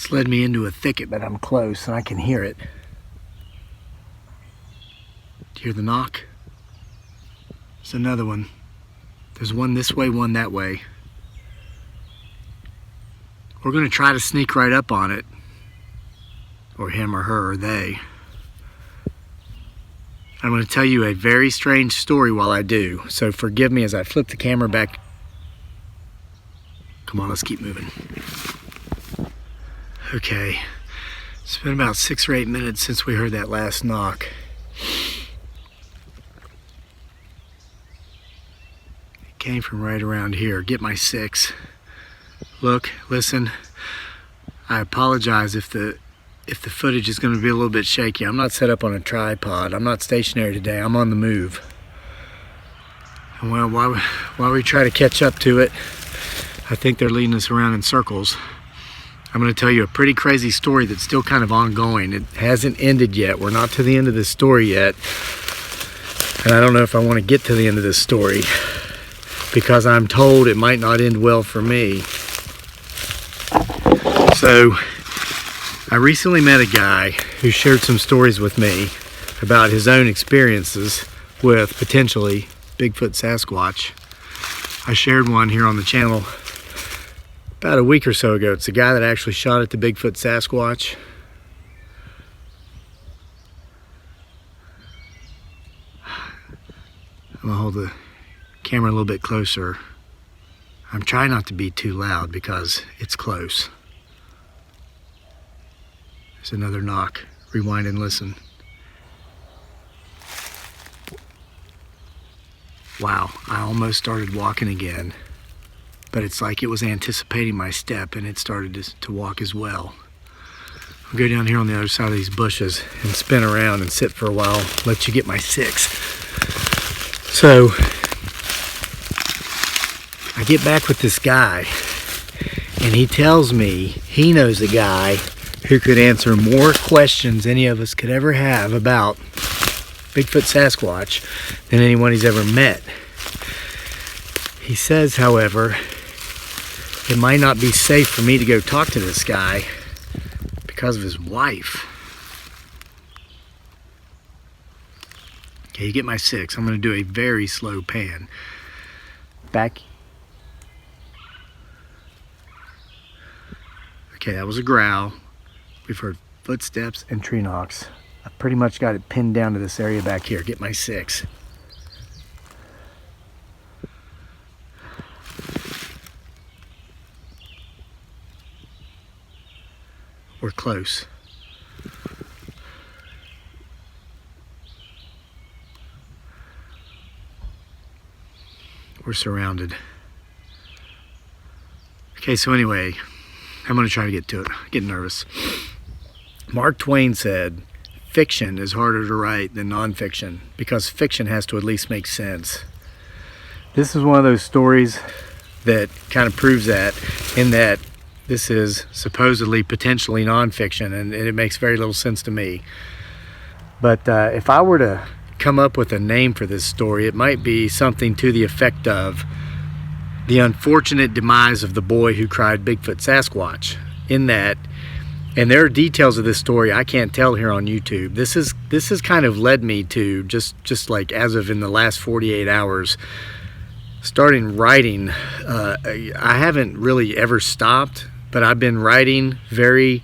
It's led me into a thicket, but I'm close and I can hear it. Do you hear the knock? There's another one. There's one this way, one that way. We're going to try to sneak right up on it. Or him or her or they. I'm going to tell you a very strange story while I do. So forgive me as I flip the camera back. Come on, let's keep moving. Okay. It's been about 6 or 8 minutes since we heard that last knock. It came from right around here. Get my 6. Look, listen. I apologize if the footage is going to be a little bit shaky. I'm not set up on a tripod. I'm not stationary today. I'm on the move. And well, while we try to catch up to it, I think they're leading us around in circles. I'm going to tell you a pretty crazy story that's still kind of ongoing. It hasn't ended yet. We're not to the end of this story yet. And I don't know if I want to get to the end of this story because I'm told it might not end well for me. So, I recently met a guy who shared some stories with me about his own experiences with potentially Bigfoot Sasquatch. I shared one here on the channel about a week or so ago. It's the guy that actually shot at the Bigfoot Sasquatch. I'm gonna hold the camera a little bit closer. I'm trying not to be too loud because it's close. There's another knock. Rewind and listen. Wow, I almost started walking again, but it's like it was anticipating my step and it started to walk as well. I'll go down here on the other side of these bushes and spin around and sit for a while, let you get my 6. So, I get back with this guy and he tells me he knows a guy who could answer more questions any of us could ever have about Bigfoot Sasquatch than anyone he's ever met. He says, however, it might not be safe for me to go talk to this guy because of his wife. Okay, you get my 6. I'm going to do a very slow pan. Back. Okay, that was a growl. We've heard footsteps and tree knocks. I pretty much got it pinned down to this area back here. Get my 6. We're close. We're surrounded. Okay, so anyway, I'm going to try to get to it. I get nervous. Mark Twain said, fiction is harder to write than nonfiction because fiction has to at least make sense. This is one of those stories that kind of proves that, in that this is supposedly potentially nonfiction and it makes very little sense to me. But if I were to come up with a name for this story, it might be something to the effect of the unfortunate demise of the boy who cried Bigfoot Sasquatch. In that, and there are details of this story I can't tell here on YouTube. This has kind of led me to just like as of in the last 48 hours, starting writing. I haven't really ever stopped, but I've been writing very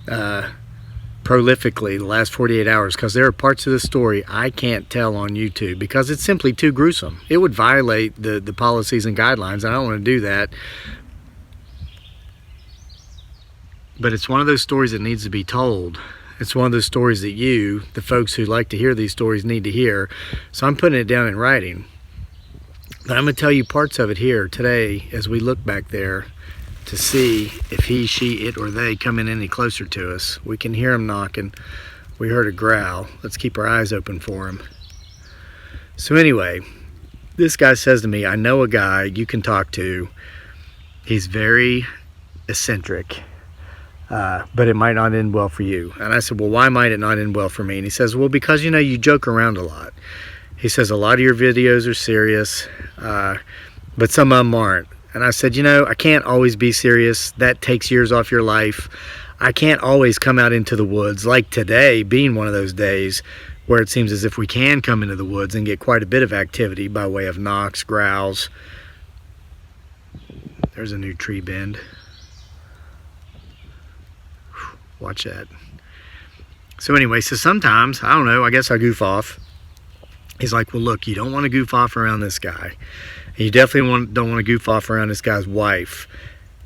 prolifically the last 48 hours because there are parts of the story I can't tell on YouTube because it's simply too gruesome. It would violate the policies and guidelines. I don't want to do that. But it's one of those stories that needs to be told. It's one of those stories that you, the folks who like to hear these stories, need to hear. So I'm putting it down in writing. But I'm going to tell you parts of it here today as we look back there to see if he, she, it, or they come in any closer to us. We can hear him knocking. We heard a growl. Let's keep our eyes open for him. So anyway, this guy says to me, I know a guy you can talk to. He's very eccentric. But it might not end well for you. And I said, well, why might it not end well for me? And he says, well, because, you know, you joke around a lot. He says, a lot of your videos are serious, but some of them aren't. And I said, you know, I can't always be serious. That takes years off your life. I can't always come out into the woods, like today being one of those days where it seems as if we can come into the woods and get quite a bit of activity by way of knocks, growls. There's a new tree bend. Watch that. So anyway, so sometimes, I don't know, I guess I goof off. He's like, well, look, you don't want to goof off around this guy. And you definitely don't want to goof off around this guy's wife.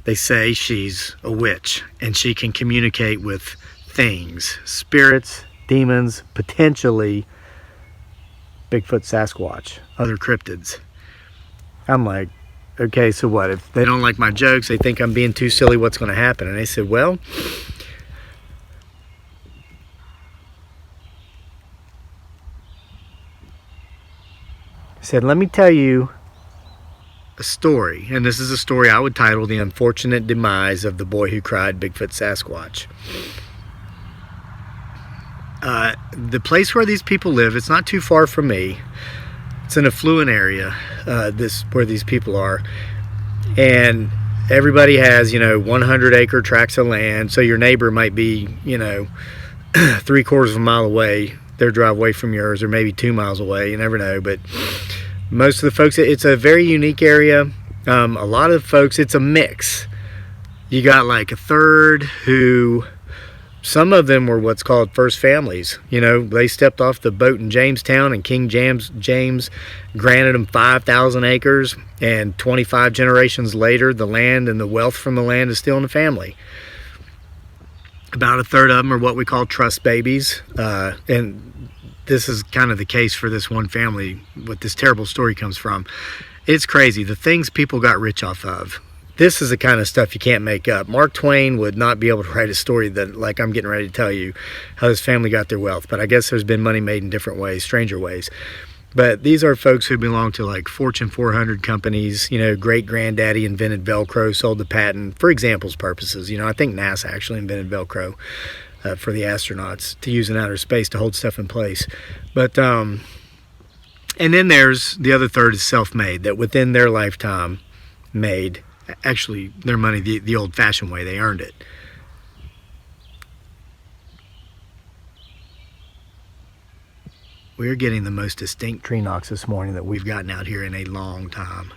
They say she's a witch and she can communicate with things, spirits, demons, potentially Bigfoot Sasquatch, other cryptids. I'm like, okay, so what? If they don't like my jokes, they think I'm being too silly, what's going to happen? And they said, well, I said, let me tell you a story. And this is a story I would title The Unfortunate Demise of the Boy Who Cried Bigfoot Sasquatch. The place where these people live, it's not too far from me. It's an affluent area, where these people are. And everybody has, 100-acre tracts of land. So your neighbor might be, 3/4 of a mile away, their driveway from yours, or maybe 2 miles away. You never know. But most of the folks, it's a very unique area. A lot of folks, it's a mix. You got like a third who, some of them were what's called first families. They stepped off the boat in Jamestown, and King James granted them 5,000 acres, and 25 generations later, the land and the wealth from the land is still in the family. About a third of them are what we call trust babies, and this is kind of the case for this one family, what this terrible story comes from. It's crazy, the things people got rich off of. This is the kind of stuff you can't make up. Mark Twain would not be able to write a story that, like I'm getting ready to tell you, how this family got their wealth. But I guess there's been money made in different ways, stranger ways. But these are folks who belong to like Fortune 400 companies. Great-granddaddy invented Velcro, sold the patent for examples purposes. I think NASA actually invented Velcro for the astronauts to use in outer space to hold stuff in place. But, and then there's the other third is self-made, that within their lifetime made actually their money the old-fashioned way. They earned it. We're getting the most distinct tree knocks this morning that we've gotten out here in a long time.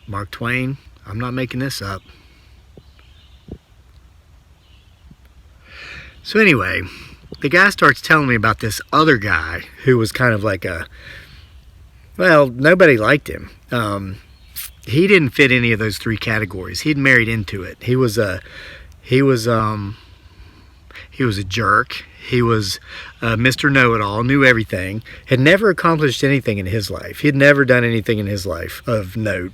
Mark Twain, I'm not making this up. So anyway, the guy starts telling me about this other guy who was kind of like nobody liked him. He didn't fit any of those three categories. He'd married into it. He was a jerk. He was Mr. Know-it-all, knew everything, had never accomplished anything in his life. He had never done anything in his life of note.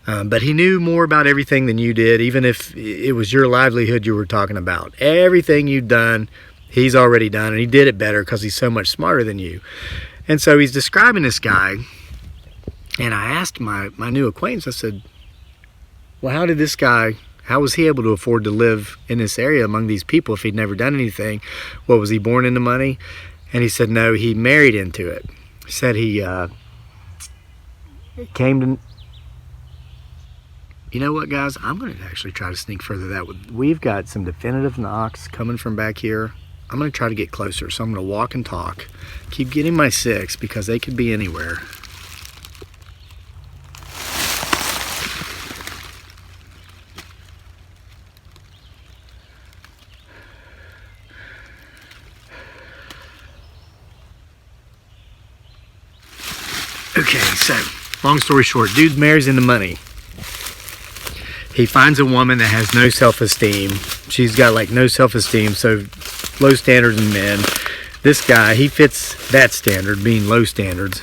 But he knew more about everything than you did, even if it was your livelihood you were talking about. Everything you'd done, he's already done, and he did it better because he's so much smarter than you. And so he's describing this guy, and I asked my new acquaintance, I said, well, how was he able to afford to live in this area among these people if he'd never done anything? What, was he born into money? And he said, no, he married into it. He said he came to... You know what, guys? I'm going to actually try to sneak further that. We've got some definitive knocks coming from back here. I'm going to try to get closer, so I'm going to walk and talk. Keep getting my 6 because they could be anywhere. Okay, so long story short, dude marries into money. He finds a woman that has no self-esteem. She's got like no self-esteem, so low standards in men. This guy, he fits that standard, being low standards.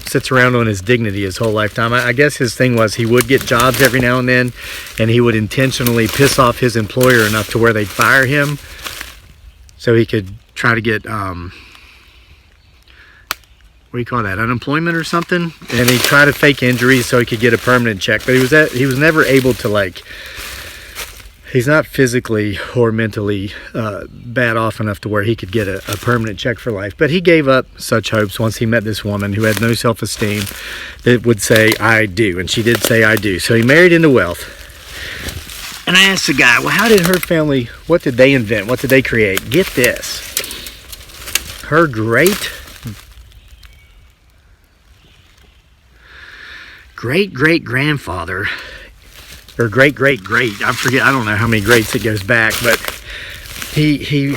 Sits around on his dignity his whole lifetime. I guess his thing was he would get jobs every now and then, and he would intentionally piss off his employer enough to where they'd fire him so he could try to get what do you call that, unemployment or something, and he tried to fake injuries so he could get a permanent check, but he was never able to, like, he's not physically or mentally bad off enough to where he could get a permanent check for life. But he gave up such hopes once he met this woman who had no self-esteem that would say, I do. And she did say, I do. So he married into wealth. And I asked the guy, well, how did her family, what did they invent? What did they create? Get this. Her great-great-grandfather, or great-great-great, I forget, I don't know how many greats it goes back, but he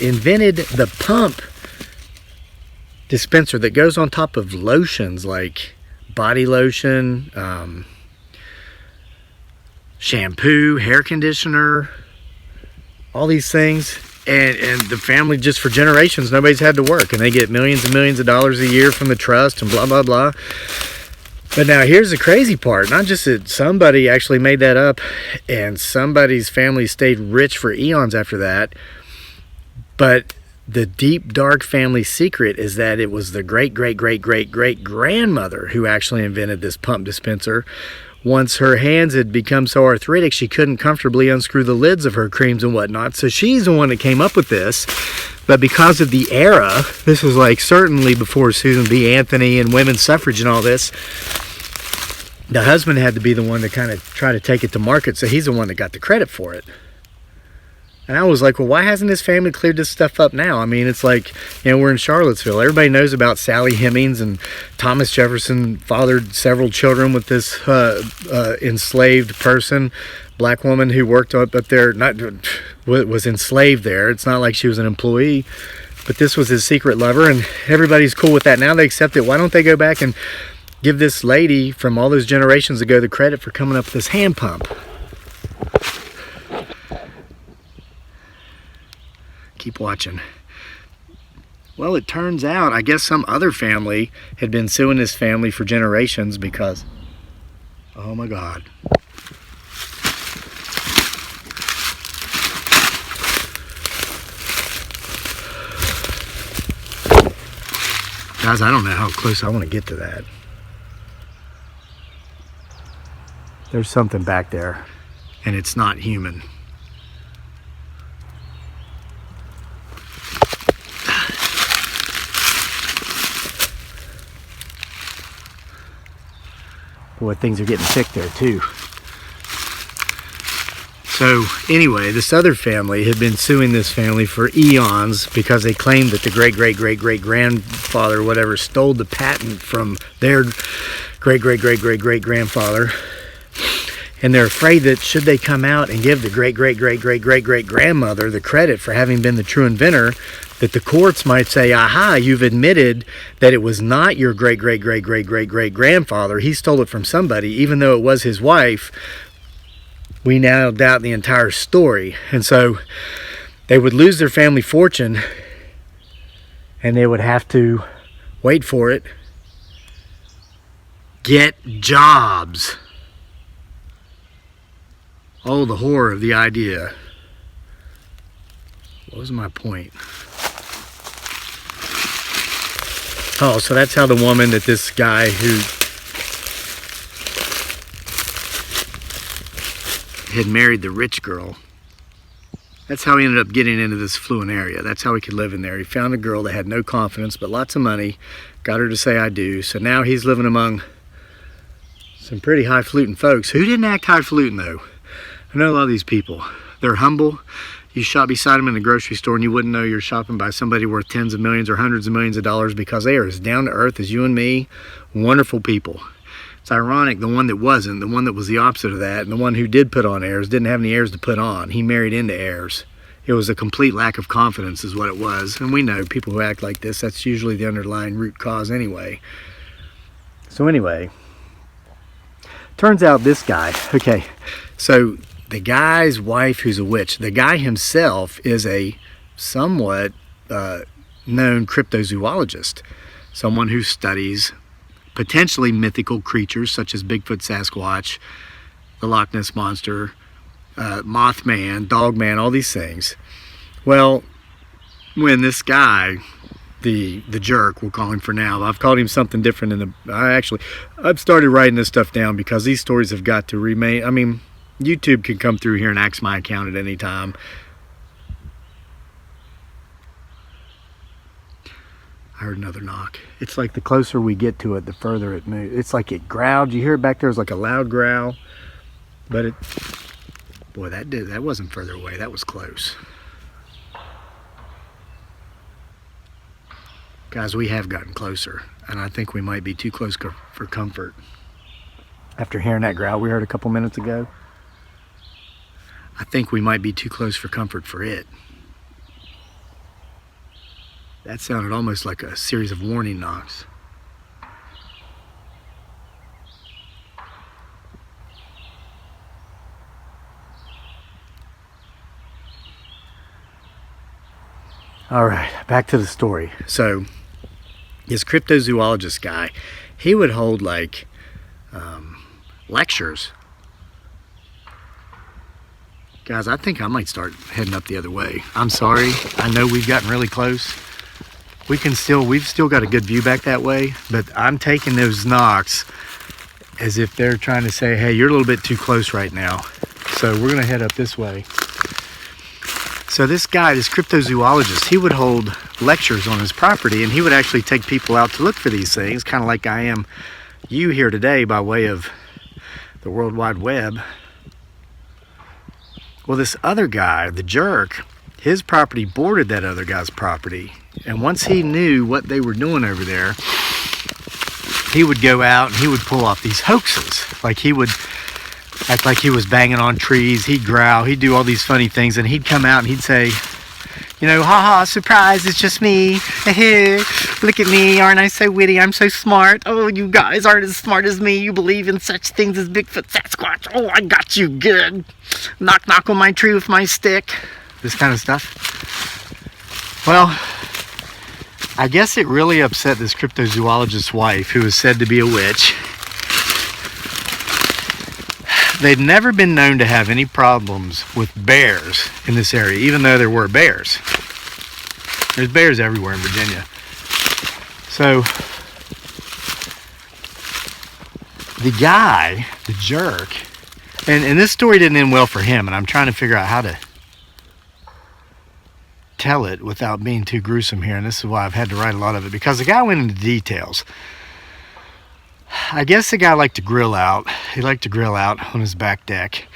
invented the pump dispenser that goes on top of lotions like body lotion, shampoo, hair conditioner, all these things. And the family, just for generations, nobody's had to work, and they get millions and millions of dollars a year from the trust and blah, blah, blah. But now here's the crazy part. Not just that somebody actually made that up and somebody's family stayed rich for eons after that, but the deep, dark family secret is that it was the great-great-great-great-great-grandmother who actually invented this pump dispenser. Once her hands had become so arthritic, she couldn't comfortably unscrew the lids of her creams and whatnot. So she's the one that came up with this. But because of the era, this was like certainly before Susan B. Anthony and women's suffrage and all this, the husband had to be the one to kind of try to take it to market. So he's the one that got the credit for it. And I was like, well, why hasn't his family cleared this stuff up now? I mean, it's like, you know, we're in Charlottesville. Everybody knows about Sally Hemings, and Thomas Jefferson fathered several children with this enslaved person, black woman who worked up there, was enslaved there. It's not like she was an employee, but this was his secret lover, and everybody's cool with that now. They accept it. Why don't they go back and give this lady from all those generations ago the credit for coming up with this hand pump? Keep watching. Well, it turns out, I guess some other family had been suing this family for generations because, oh my God. Guys, I don't know how close I want to get to that. There's something back there, and it's not human. Boy, things are getting thick there too. So anyway, this other family had been suing this family for eons because they claimed that the great-great-great-great-grandfather or whatever stole the patent from their great-great-great-great-great-grandfather. And they're afraid that should they come out and give the great-great-great-great-great-great-grandmother the credit for having been the true inventor, that the courts might say, aha, you've admitted that it was not your great-great-great-great-great-great-grandfather. He stole it from somebody, even though it was his wife. We now doubt the entire story. And so they would lose their family fortune, and they would have to, wait for it, get jobs. Oh, the horror of the idea. What was my point? Oh, so that's how the woman that this guy who had married the rich girl, that's how he ended up getting into this affluent area. That's how he could live in there. He found a girl that had no confidence but lots of money, got her to say I do. So now he's living among some pretty highfalutin folks. Who didn't act highfalutin though? I know a lot of these people. They're humble. You shop beside them in the grocery store and you wouldn't know you're shopping by somebody worth tens of millions or hundreds of millions of dollars, because they are as down to earth as you and me. Wonderful people. It's ironic, the one that wasn't, the one that was the opposite of that, and the one who did put on airs didn't have any airs to put on. He married into airs. It was a complete lack of confidence is what it was. And we know people who act like this, that's usually the underlying root cause anyway. So anyway, turns out this guy, okay, so the guy's wife who's a witch, the guy himself is a somewhat known cryptozoologist, someone who studies potentially mythical creatures such as Bigfoot Sasquatch, the Loch Ness Monster, Mothman, Dogman, all these things. Well, when this guy, the jerk, we'll call him for now, I've called him something different I've started writing this stuff down because these stories have got to remain, I mean, YouTube can come through here and axe my account at any time. I heard another knock. It's like the closer we get to it, the further it moves. It's like it growled. You hear it back there? It's like a loud growl. But it, boy, that wasn't further away. That was close. Guys, we have gotten closer, and I think we might be too close for comfort. After hearing that growl we heard a couple minutes ago, I think we might be too close for comfort for it. That sounded almost like a series of warning knocks. All right, back to the story. So this cryptozoologist guy, he would hold like lectures. Guys, I think I might start heading up the other way. I'm sorry, I know we've gotten really close. We've still got a good view back that way, but I'm taking those knocks as if they're trying to say, hey, you're a little bit too close right now. So we're gonna head up this way. So this guy, this cryptozoologist, he would hold lectures on his property, and he would actually take people out to look for these things, kind of like I am you here today by way of the World Wide Web. Well, this other guy, the jerk, his property bordered that other guy's property. And once he knew what they were doing over there, he would go out and he would pull off these hoaxes. Like he would act like he was banging on trees, he'd growl, he'd do all these funny things, and he'd come out and he'd say, you know, haha, surprise, it's just me. Look at me, aren't I so witty? I'm so smart. Oh, you guys aren't as smart as me. You believe in such things as Bigfoot Sasquatch. Oh, I got you good. Knock, knock on my tree with my stick. This kind of stuff. Well, I guess it really upset this cryptozoologist's wife, who was said to be a witch. They'd never been known to have any problems with bears in this area, even though there were bears. There's bears everywhere in Virginia. So the guy, the jerk, and this story didn't end well for him, and I'm trying to figure out how to tell it without being too gruesome here, and this is why I've had to write a lot of it, because the guy went into details. I guess the guy liked to grill out. He liked to grill out on his back deck.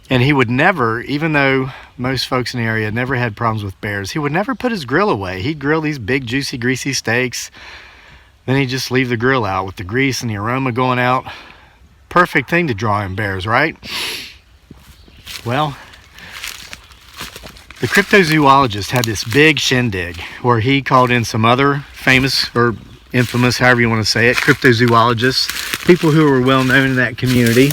And he would never, even though most folks in the area never had problems with bears, he would never put his grill away. He'd grill these big, juicy, greasy steaks. Then he'd just leave the grill out with the grease and the aroma going out. Perfect thing to draw in bears, right? Well, the cryptozoologist had this big shindig where he called in some other famous or infamous, however you want to say it, cryptozoologists, people who were well known in that community.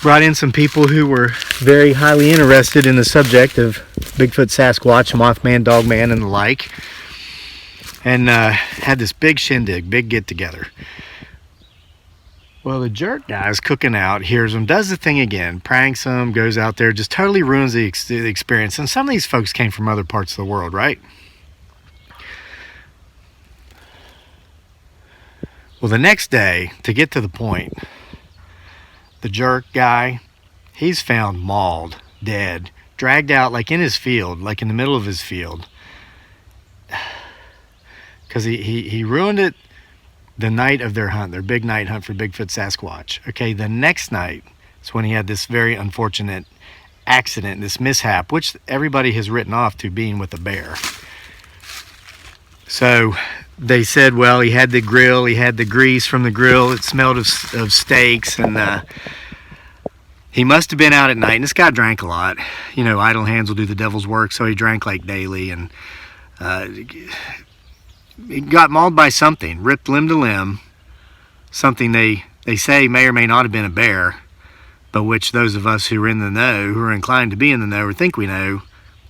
Brought in some people who were very highly interested in the subject of Bigfoot Sasquatch, Mothman, Dogman, and the like. And had this big shindig, big get-together. Well, the jerk guy's cooking out, hears them, does the thing again, pranks them, goes out there, just totally ruins the experience. And some of these folks came from other parts of the world, right? Well, the next day, to get to the point, the jerk guy, he's found mauled, dead, dragged out like in his field, like in the middle of his field. Because he ruined it the night of their hunt, their big night hunt for Bigfoot Sasquatch. Okay, the next night is when he had this very unfortunate accident, this mishap, which everybody has written off to being with a bear. So they said, well, he had the grill, he had the grease from the grill, it smelled of steaks, and he must have been out at night. And this guy drank a lot. You know, idle hands will do the devil's work, so he drank like daily, and he got mauled by something, ripped limb to limb, something they say may or may not have been a bear, but which those of us who are in the know, who are inclined to be in the know or think we know,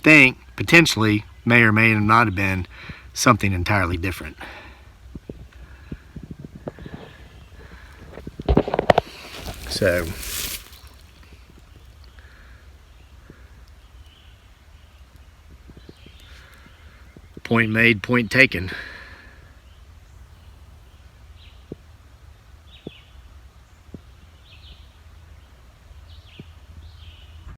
think potentially may or may not have been something entirely different. So point made, point taken.